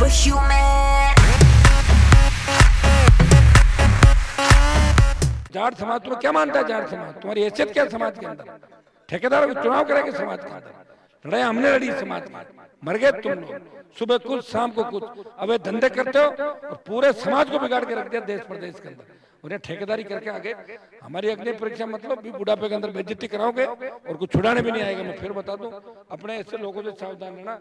superhuman. Jat समाज तुम्हें क्या मानता है? जाट समाज तुम्हारी हैसियत क्या समाज के अंदर? ठेकेदारों को चुनाव करेंगे समाज के अंदर। लड़ाई हमने लड़ी समाज में, मर गए तुम लोग। सुबह कुछ शाम को कुछ अवैध धंधे करते हो और पूरे समाज को बिगाड़ के रख दिया देश प्रदेश के अंदर। उन्हें ठेकेदारी करके आगे हमारी अग्नि परीक्षा मतलब भी बुढ़ापे के अंदर बेइज्जती कराओगे और कुछ छुड़ाने भी नहीं आएगा। मैं फिर बता दूं, अपने ऐसे लोगों से सावधान रहना।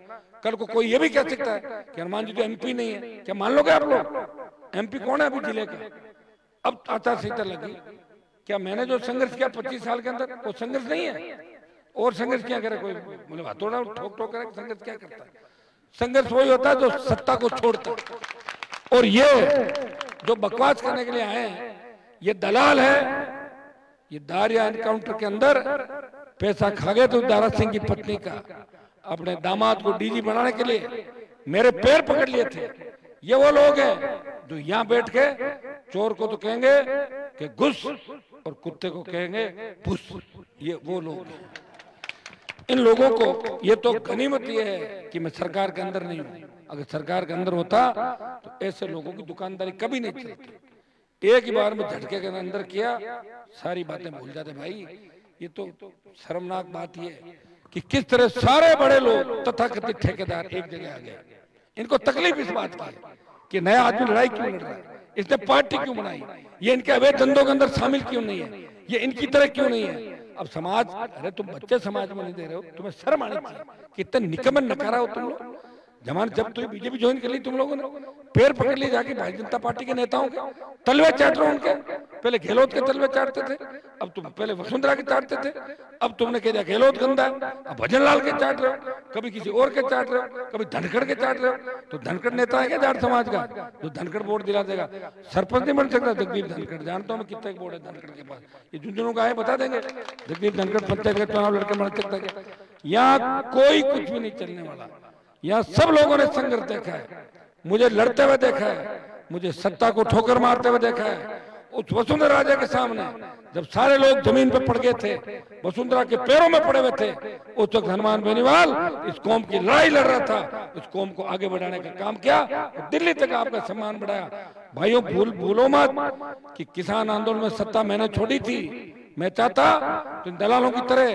कल को कोई ये भी कह सकता है कि हनुमान जी तो एमपी नहीं है। क्या मान लोगे आप लोग? एमपी कौन है अभी जिले का? अब आचार संहिता लगी। क्या मैंने जो संघर्ष किया 25 साल के अंदर वो संघर्ष नहीं है? और संघर्ष क्या करे कोई? बोले हथौड़ा ठोक ठोक करे, संघर्ष क्या करता है? संघर्ष वही होता है जो सत्ता को छोड़ता है। और ये जो बकवास करने के लिए आए हैं ये दलाल है। ये दारिया एनकाउंटर के अंदर पैसा खा गए तो दारा सिंह की पत्नी का अपने दामाद को डीजी बनाने के लिए मेरे पैर पकड़ लिए थे। ये वो लोग हैं जो यहाँ बैठ के चोर को तो कहेंगे कि घुस और कुत्ते को कहेंगे पुस। ये वो लोग हैं। इन लोगों को ये तो गनीमत ये है कि मैं सरकार के अंदर नहीं हूं। अगर सरकार के अंदर होता तो ऐसे लोगों की दुकानदारी कभी नहीं चलती। एक ही बार में झटके के अंदर किया, सारी बातें भूल जाते। भाई ये तो शर्मनाक बात ये है कि किस तरह सारे बड़े लोग तथाकथित ठेकेदार एक जगह आ गए। इनको तकलीफ इस बात की है कि नया आदमी लड़ाई क्यों लड़ रहा है, इसने पार्टी क्यों बनाई, ये इनके अवैध धंधों के अंदर शामिल क्यों नहीं है, ये इनकी तरह क्यों नहीं है। अब समाज, अरे तुम बच्चे समाज में नहीं दे रहे हो, तुम्हें शर्म आनी चाहिए। कितने निकम्मे नकारा हो तुम लोग। जमान जब तुम बीजेपी ज्वाइन कर ली तुम लोगों ने पैर पकड़ लिए जाके भारतीय जनता पार्टी के नेताओं के तलवे चाट रहे हो उनके। पहले गहलोत के तलवे चाटते थे, अब तुम पहले वसुंधरा के चाटते थे, अब तुमने कह दिया गहलोत गंदा है, अब भजन लाल के चाट रहे हो, कभी किसी और के चाट रहे हो, कभी धनखड़ के चाट रहे हो। तो धनखड़ नेता है क्या जाट समाज का जो धनखड़ वोट दिला देगा? सरपंच नहीं बन सकता जगदीप धनखड़। जानता हूँ मैं कितना वोट है धनखड़ के पास। ये झुंझुनू का है बता देंगे। जगदीप धनखड़ पंचायत का चुनाव लड़के बन सकता है? यहाँ कोई कुछ भी नहीं चलने वाला। यहाँ सब लोगों ने संघर्ष देखा है, मुझे लड़ते हुए देखा है, मुझे सत्ता को ठोकर मारते हुए देखा है। उस वसुंधरा राजे के सामने जब सारे लोग जमीन पर पड़ गए थे, वसुंधरा के पैरों में पड़े हुए थे, उस वक्त हनुमान बेनीवाल इस कौम की लड़ाई लड़ रहा था। इस कौम को आगे बढ़ाने का काम किया, दिल्ली तक आपका सम्मान बढ़ाया। भाइयों भूलो मत कि किसान आंदोलन में सत्ता मैंने छोड़ी थी। मैं चाहता तो दलालों की तरह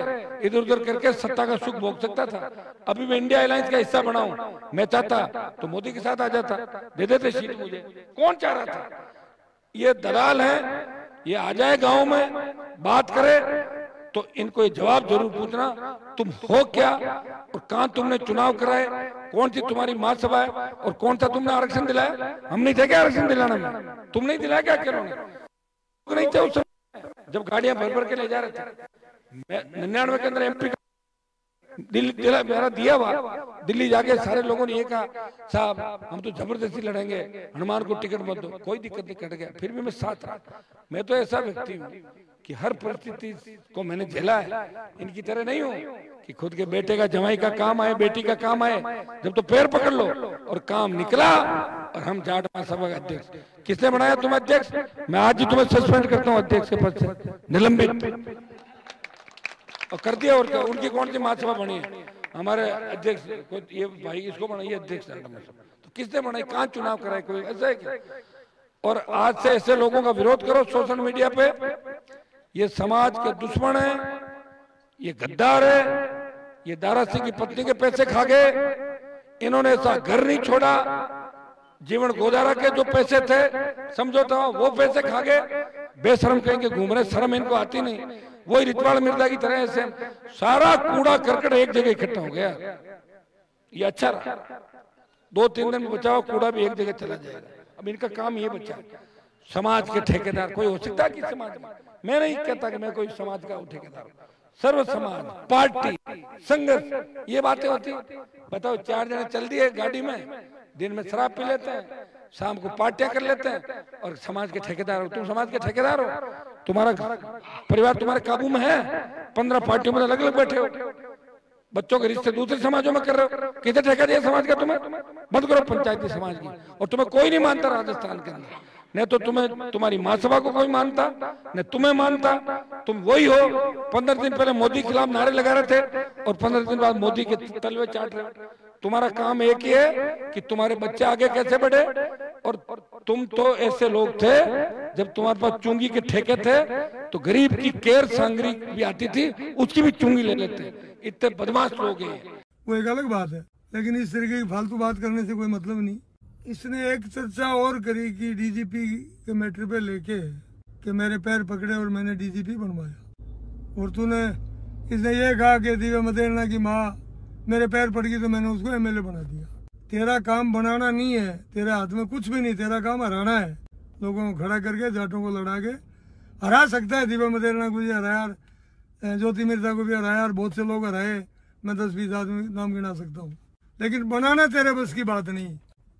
इधर उधर करके सत्ता का सुख भोग सकता था। अभी मैं इंडिया अलायंस का हिस्सा बनाऊं, मैं चाहता तो मोदी के साथ आ जाता, दे देते सीट मुझे। कौन चाह रहा था? ये दलाल है, ये आ जाए गांव में बात करे तो इनको ये जवाब जरूर पूछना, तुम हो क्या और कहां तुमने चुनाव कराए, कौन सी तुम्हारी महासभा है और कौन सा तुमने आरक्षण दिलाया? हम नहीं थे क्या आरक्षण दिलाने में? तुम नहीं दिलाया क्या? करो नहीं थे उस जब गाड़ियां भर भर के ले जा रहे थे। मैं 99 के अंदर एमपी दिल्ली मेरा दिया हुआ, दिल्ली जाके सारे लोगों ने ये कहा साहब हम तो जबरदस्ती लड़ेंगे, हनुमान को टिकट मत दो। कोई दिक्कत नहीं, कट गया। फिर भी मैं साथ रहा। मैं तो ऐसा व्यक्ति हूँ कि हर परिस्थिति को मैंने झेला है। इनकी तरह नहीं हूँ कि खुद के बेटे का जमाई का काम आए, बेटी का काम आए, जब तो पैर पकड़ लो। और काम निकला और हम जाट महासभा का अध्यक्ष। किसने बनाया तुम अध्यक्ष? मैं आज ही तुम्हें सस्पेंड करता हूँ अध्यक्ष के पद से, निलंबित और कर दिया। और क्या उनकी कौन सी महासभा बनी है? हमारे अध्यक्ष को ये भाई इसको बनाइए अध्यक्ष। तो किसने बनाई? कहाँ चुनाव कराए? कोई ऐसा है क्या? और आज से ऐसे लोगों का विरोध करो सोशल मीडिया पे। ये समाज के दुश्मन है, ये गद्दार है, ये दारा सिंह की पत्नी के पैसे खा गए। इन्होंने ऐसा घर नहीं छोड़ा, जीवन गोदारा के जो पैसे थे समझौता वो पैसे खा गए। बेशरम कहेंगे घूम रहे, शर्म इनको आती नहीं। वही रितवाड़ मिर्जा की तरह ऐसे सारा कूड़ा करकट एक जगह इकट्ठा हो गया। ये अच्छा रहा, 2-3 दिन में बचाओ, कूड़ा भी एक जगह चला जाएगा। अब इनका काम ये बचा। समाज के ठेकेदार कोई हो सकता है कि समाज में? मैं नहीं कहता कि मैं कोई समाज का ठेकेदार हूं। सर्व समाज, पार्टी, संघर्ष, ये बातें होती। बताओ 4 जने चल दिए गाड़ी में, दिन में शराब पी लेते हैं, शाम को पार्टियां कर लेते हैं और समाज के ठेकेदार हो। तुम समाज के ठेकेदार हो? तुम्हारा परिवार तुम्हारे काबू में है? 15 पार्टियों में अलग अलग बैठे हो, बच्चों के रिश्ते दूसरे समाजों में कर रहे हो। किसे ठेका दिया समाज का तुम्हें? बंद करो पंचायती समाज की। और तुम्हें कोई नहीं मानता राजस्थान के अंदर, न तो तुम्हें तुम्हारी महासभा को कोई मानता, न तुम्हें मानता। तुम वही हो 15 दिन पहले मोदी के खिलाफ नारे लगा रहे थे और 15 दिन बाद मोदी के तलवे चाट रहे हो। तुम्हारा काम एक ही है कि तुम्हारे बच्चे आगे कैसे बढ़े। और तुम तो ऐसे लोग थे, जब तुम्हारे पास चुंगी के ठेके थे तो गरीब की केर सांगरी भी आती थी, उसकी भी चुंगी ले लेते। इतने बदमाश लोग हैं। वो एक अलग बात है, लेकिन इस तरीके की फालतू बात करने से कोई मतलब नहीं। इसने एक चर्चा और करी कि डीजीपी के मैटर पे लेके कि मेरे पैर पकड़े और मैंने डीजीपी बनवाया। और तूने इसने ये कहा कि दिव्या मदेरणा की माँ मेरे पैर पड़ गई तो मैंने उसको एमएलए बना दिया। तेरा काम बनाना नहीं है, तेरे हाथ में कुछ भी नहीं, तेरा काम हराना है। लोगों को खड़ा करके जाटों को लड़ा के हरा सकता है। दिव्या मदेरणा को भी हराया, ज्योति मिर्जा को भी हराया, और बहुत से लोग हराए। मैं 10-20 आदमी नाम गिना सकता हूँ, लेकिन बनाना तेरे बस की बात नहीं।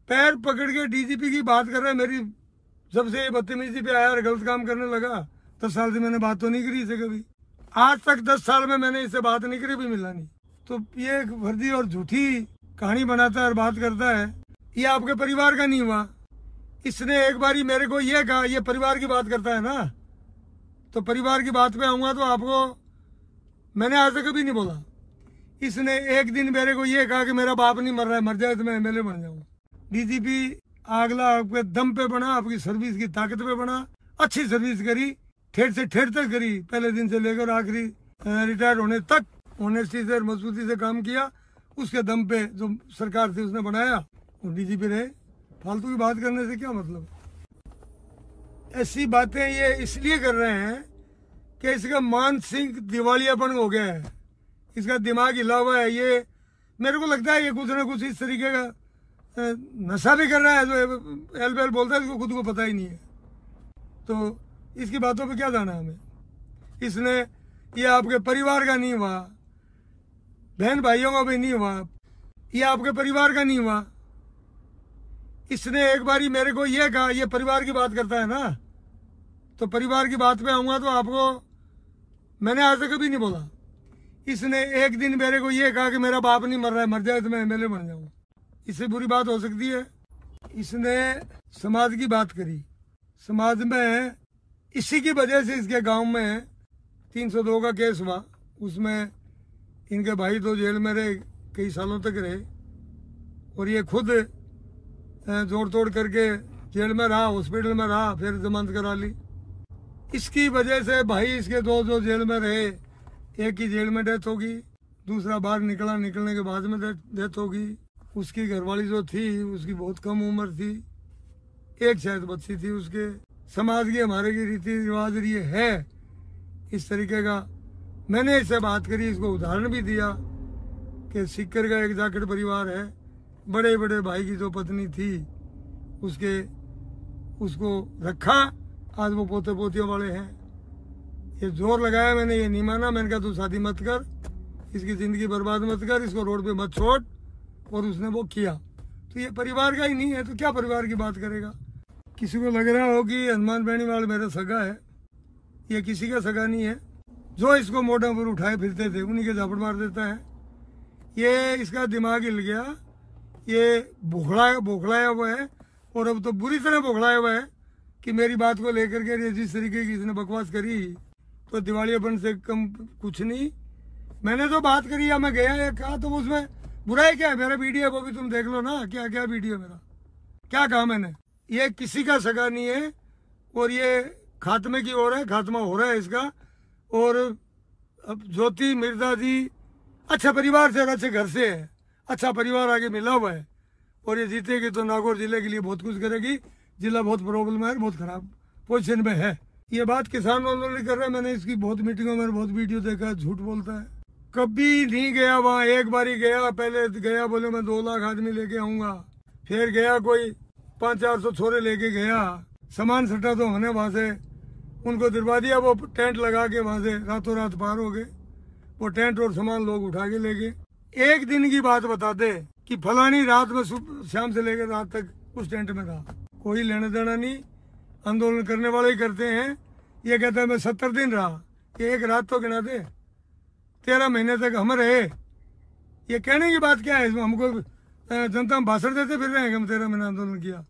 पैर पकड़ के डीजीपी की बात कर रहा है। मेरी जब से ये बदतमीजी पे आया और गलत काम करने लगा 10 साल से मैंने बात तो नहीं करी इसे कभी। आज तक 10 साल में मैंने इससे बात नहीं करी, भी मिला नहीं। तो ये एक फर्जी और झूठी कहानी बनाता है और बात करता है। ये आपके परिवार का नहीं हुआ। इसने एक बारी मेरे को ये कहा, ये परिवार की बात करता है ना, तो परिवार की बात पे आऊंगा तो आपको मैंने आज तक कभी नहीं बोला। इसने एक दिन मेरे को ये कहा कि मेरा बाप नहीं मर रहा है, मर जाए तो मैं एमएलए बन जाऊंगा। डीजीपी अगला आपके दम पे बना, आपकी सर्विस की ताकत पे बना, अच्छी सर्विस करी, ठेठ से ठेठ तक करी, पहले दिन से लेकर आखिरी रिटायर होने तक ऑनेस्टी से और मजबूती से काम किया। उसके दम पे जो सरकार थी उसने बनाया, वो डीजीपी रहे। फालतू की बात करने से क्या मतलब। ऐसी बातें ये इसलिए कर रहे हैं कि इसका मानसिक दिवालियापन हो गया है, इसका दिमाग हिला हुआ है। ये मेरे को लगता है ये कुछ ना कुछ इस तरीके का नशा भी कर रहा है, जो एल बेल बोलता है, इसको खुद को पता ही नहीं है। तो इसकी बातों पे क्या जाना हमें। इसने ये आपके परिवार का नहीं हुआ, बहन भाइयों का भी नहीं हुआ, ये आपके परिवार का नहीं हुआ। इसने एक बारी मेरे को ये कहा, ये परिवार की बात करता है ना, तो परिवार की बात पे आऊंगा तो आपको मैंने आज तक कभी नहीं बोला। इसने एक दिन मेरे को ये कहा कि मेरा बाप नहीं मर रहा है, मर जाए तो मैं एमएलए बन जाऊंगा। इससे बुरी बात हो सकती है। इसने समाज की बात करी। समाज में इसी की वजह से इसके गांव में 302 का केस हुआ, उसमें इनके भाई तो जेल में रहे, कई सालों तक रहे, और ये खुद जोड़ तोड़ करके जेल में रहा, हॉस्पिटल में रहा, फिर जमानत करा ली। इसकी वजह से भाई इसके दो जो जेल में रहे, एक की जेल में डेथ होगी, दूसरा बाहर निकला, निकलने के बाद में डेथ होगी। उसकी घरवाली जो थी उसकी बहुत कम उम्र थी, एक शायद बच्ची थी उसके। समाज की हमारे की रीति रिवाज ये है इस तरीके का। मैंने इससे बात करी, इसको उदाहरण भी दिया कि सिक्कर का एक जाकिर परिवार है, बड़े बड़े भाई की जो पत्नी थी उसको रखा, आज वो पोते पोतियों वाले हैं। ये जोर लगाया, मैंने ये नहीं माना। मैंने कहा तू शादी मत कर, इसकी जिंदगी बर्बाद मत कर, इसको रोड पे मत छोड़, और उसने वो किया। तो ये परिवार का ही नहीं है तो क्या परिवार की बात करेगा। किसी को लग रहा हो कि हनुमान बेनीवाल मेरा सगा है, ये किसी का सगा नहीं है। जो इसको मोढ़ों पर उठाए फिरते थे उन्हीं के झापड़ मार देता है। ये इसका दिमाग हिल गया, ये बौखलाया हुआ है, और अब तो बुरी तरह बौखलाया हुआ है कि मेरी बात को लेकर के जिस तरीके की इसने बकवास करी तो दिवालियापन से कम कुछ नहीं। मैंने जो बात करी या मैं गया या कहा तो उसमें बुराई क्या है। मेरा वीडियो है वो भी तुम देख लो ना, क्या क्या वीडियो मेरा, क्या कहा मैंने। ये किसी का सगा नहीं है और ये खात्मे की ओर है, खात्मा हो रहा है इसका। और अब ज्योति मिर्जा जी अच्छा परिवार से और अच्छे घर से है, अच्छा परिवार आगे मिला हुआ है, और ये जीतेगी तो नागौर जिले के लिए बहुत कुछ करेगी। जिला बहुत प्रॉब्लम है, बहुत खराब पोजीशन में है। ये बात किसान आंदोलन कर रहा है, मैंने इसकी बहुत मीटिंगों में बहुत वीडियो देखा है, झूठ बोलता है। कभी नहीं गया वहाँ, एक बारी गया, पहले गया बोले मैं 2 लाख आदमी लेके आऊंगा, फिर गया कोई 500-400 छोरे लेके गया, सामान सटा तो होने वहां से उनको दिलवा दिया, वो टेंट लगा के वहां से रातों रात पार हो गए। वो टेंट और सामान लोग उठा के ले गए। एक दिन की बात बता दे कि फलानी रात में शाम से लेकर रात तक उस टेंट में रहा, कोई लेना देना नहीं। आंदोलन करने वाले ही करते हैं। ये कहता है मैं 70 दिन रहा, ये एक रात तो गिना दे। 13 महीने तक हम रहे, ये कहने की बात क्या है इसमें। हमको जनता में भाषण देते फिर रहे हैं कि हम 13 महीने आंदोलन किया।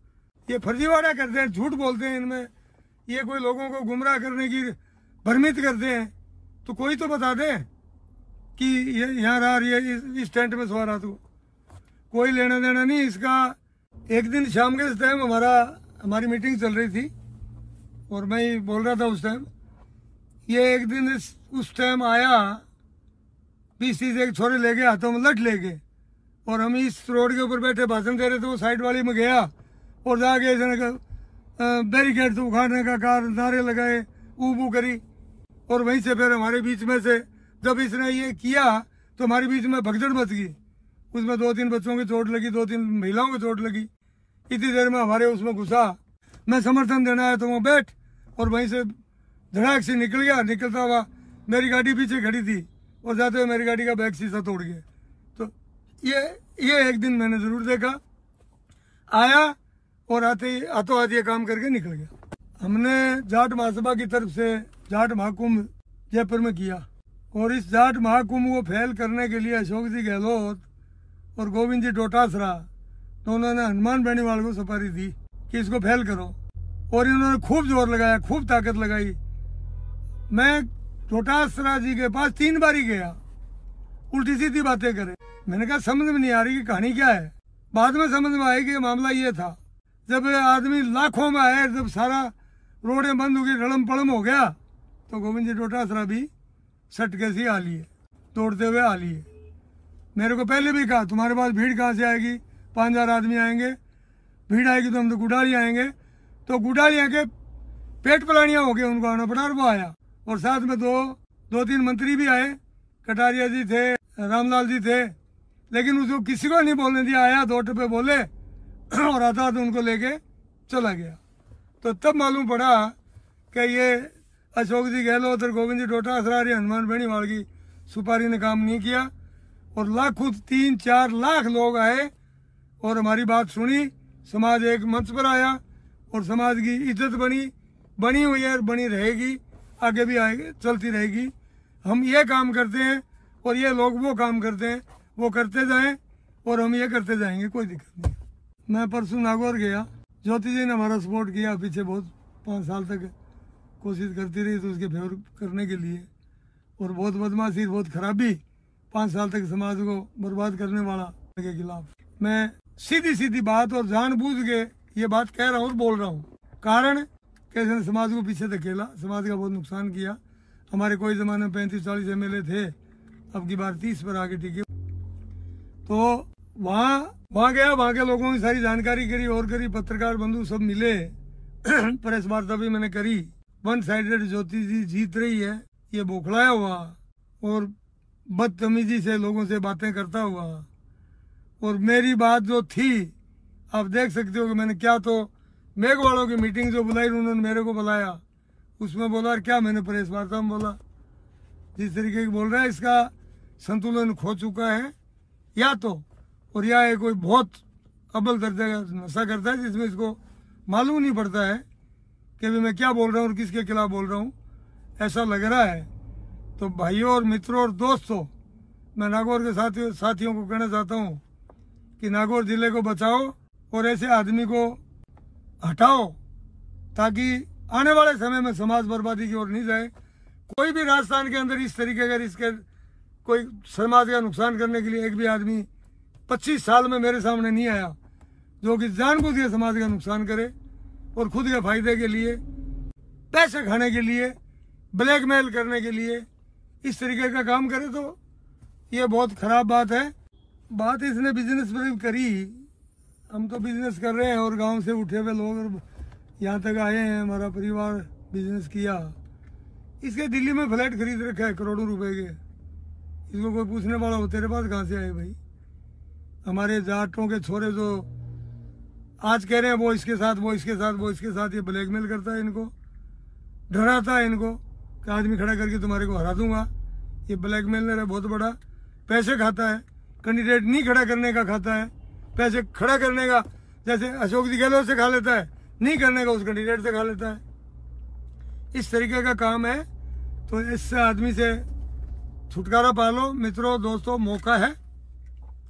ये फर्जीवाड़ा करते हैं, झूठ बोलते हैं। इनमें ये कोई लोगों को गुमराह करने की भ्रमित करते हैं। तो कोई तो बता दे कि ये यहाँ रहा, ये इस टेंट में सो रहा, तो कोई लेना देना नहीं इसका। एक दिन शाम के टाइम हमारी मीटिंग चल रही थी और मैं ही बोल रहा था उस टाइम। ये एक दिन उस टाइम आया 20-30 एक छोरे ले गए, हाथों में लठ ले गए, और हम इस रोड के ऊपर बैठे भाषण दे रहे थे। वो साइड वाली में गया और जाके इसने बैरिकेड तो उखाड़ने का कार नारे लगाए, ऊ करी, और वहीं से फिर हमारे बीच में से जब इसने ये किया तो हमारे बीच में भगदड़ मच गई। उसमें 2-3 बच्चों की चोट लगी, 2-3 महिलाओं की चोट लगी। इतनी देर में हमारे उसमें घुसा, मैं समर्थन देना है तो वो बैठ, और वहीं से धड़ाक से निकल गया। निकलता हुआ मेरी गाड़ी पीछे खड़ी थी और जाते हुए मेरी गाड़ी का बैक शीशा तोड़ गया। तो ये एक दिन मैंने जरूर देखा। आया और हाथों हाथ ये काम करके निकल गया। हमने जाट महासभा की तरफ से जाट महाकुंभ जयपुर में किया, और इस जाट महाकुंभ को फेल करने के लिए अशोक जी गहलोत और गोविंद जी डोटासरा दोनों ने हनुमान बेनीवाल को सुपारी दी कि इसको फेल करो, और इन्होंने खूब जोर लगाया, खूब ताकत लगाई। मैं डोटासरा जी के पास 3 बार ही गया, उल्टी सीधी बातें करे। मैंने कहा समझ में नहीं आ रही कि कहानी क्या है। बाद में समझ में आई कि मामला ये था, जब आदमी लाखों में आए, जब सारा रोडें बंद हो गई, रड़म पड़म हो गया, तो गोविंद जी डोटासरा भी सट के सी आ लिए, दौड़ते हुए आ लिए। मेरे को पहले भी कहा तुम्हारे पास भीड़ कहाँ से आएगी, 5000 आदमी आएंगे, भीड़ आएगी तो हम तो गुडाली आएंगे। तो गुडालियाँ के पेट पलानियाँ हो गए, उनको आना पड़ा, और वो आया। और साथ में 2-3 मंत्री भी आए, कटारिया जी थे, रामलाल जी थे, लेकिन उसको किसी को नहीं बोलने दिया। आया 2 टप्पे बोले और आता तो उनको लेके चला गया। तो तब मालूम पड़ा कि ये अशोक जी गहलोत और गोविंद जी डोटासरा हनुमान बेनीवाल की सुपारी ने काम नहीं किया, और लाखों 3-4 लाख लोग आए और हमारी बात सुनी। समाज एक मंच पर आया और समाज की इज्जत बनी हुई है और बनी रहेगी, आगे भी आएगी, चलती रहेगी। हम ये काम करते हैं और ये लोग वो काम करते हैं, वो करते जाएं और हम ये करते जाएंगे, कोई दिक्कत नहीं। मैं परसों नागौर गया, ज्योति जी ने हमारा सपोर्ट किया पीछे, बहुत 5 साल तक कोशिश करती रही तो उसके फेवर करने के लिए, और बहुत बदमाशी, बहुत खराबी, 5 साल तक समाज को बर्बाद करने वाला के खिलाफ मैं सीधी बात और जानबूझ के ये बात कह रहा हूँ और बोल रहा हूँ। कारण कैसे समाज को पीछे धकेला, समाज का बहुत नुकसान किया। हमारे कोई जमाने में 35-40 MLA थे, अब की बार 30 पर आके टिके। तो वहाँ गया, वहाँ के लोगों की सारी जानकारी करी और करी, पत्रकार बंधु सब मिले, प्रेस वार्ता भी मैंने करी। 1 साइडेड ज्योति जी जीत रही है, ये बौखलाया हुआ और बदतमीजी से लोगों से बातें करता हुआ। और मेरी बात जो थी, आप देख सकते हो कि मैंने क्या, तो मेघ वालों की मीटिंग जो बुलाई उन्होंने मेरे को बुलाया, उसमें बोला क्या, मैंने प्रेस वार्ता में बोला जिस तरीके की बोल रहा है, इसका संतुलन खो चुका है या तो, और या ये कोई बहुत अव्वल दर्जे का नशा करता है जिसमें इसको मालूम नहीं पड़ता है कि भी मैं क्या बोल रहा हूँ और किसके खिलाफ बोल रहा हूँ, ऐसा लग रहा है। तो भाइयों और मित्रों और दोस्तों, मैं नागौर के साथियों को कहना चाहता हूँ कि नागौर जिले को बचाओ और ऐसे आदमी को हटाओ, ताकि आने वाले समय में समाज बर्बादी की ओर नहीं जाए। कोई भी राजस्थान के अंदर इस तरीके का इसके कोई समाज का नुकसान करने के लिए एक भी आदमी 25 साल में मेरे सामने नहीं आया जो कि जानबूझ के समाज का नुकसान करे और खुद के फायदे के लिए, पैसे खाने के लिए, ब्लैकमेल करने के लिए इस तरीके का काम करे, तो ये बहुत खराब बात है। बात इसने बिजनेस पर करी, हम तो बिजनेस कर रहे हैं और गांव से उठे हुए लोग यहाँ तक आए हैं, हमारा परिवार बिजनेस किया। इसके दिल्ली में फ्लैट खरीद रखा है करोड़ों रुपए के, इसको कोई पूछने वाला हो तेरे पास कहाँ से आए भाई। हमारे जाटों के छोरे जो आज कह रहे हैं वो इसके साथ, वो इसके साथ, वो इसके साथ, ये ब्लैकमेल करता है, इनको डराता है इनको कि आदमी खड़ा करके तुम्हारे को हरा दूंगा। ये ब्लैकमेलर है, बहुत बड़ा पैसे खाता है, कैंडिडेट नहीं खड़ा करने का खाता है, पैसे खड़ा करने का जैसे अशोक जी गहलोत से खा लेता है, नहीं करने का उस कैंडिडेट से खा लेता है। इस तरीके का काम है, तो इससे आदमी से छुटकारा पा लो मित्रों, दोस्तों, मौका है,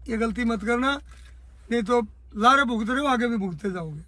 ये गलती मत करना, नहीं तो लारे भुगत रहे हो, आगे भी भुगतते जाओगे।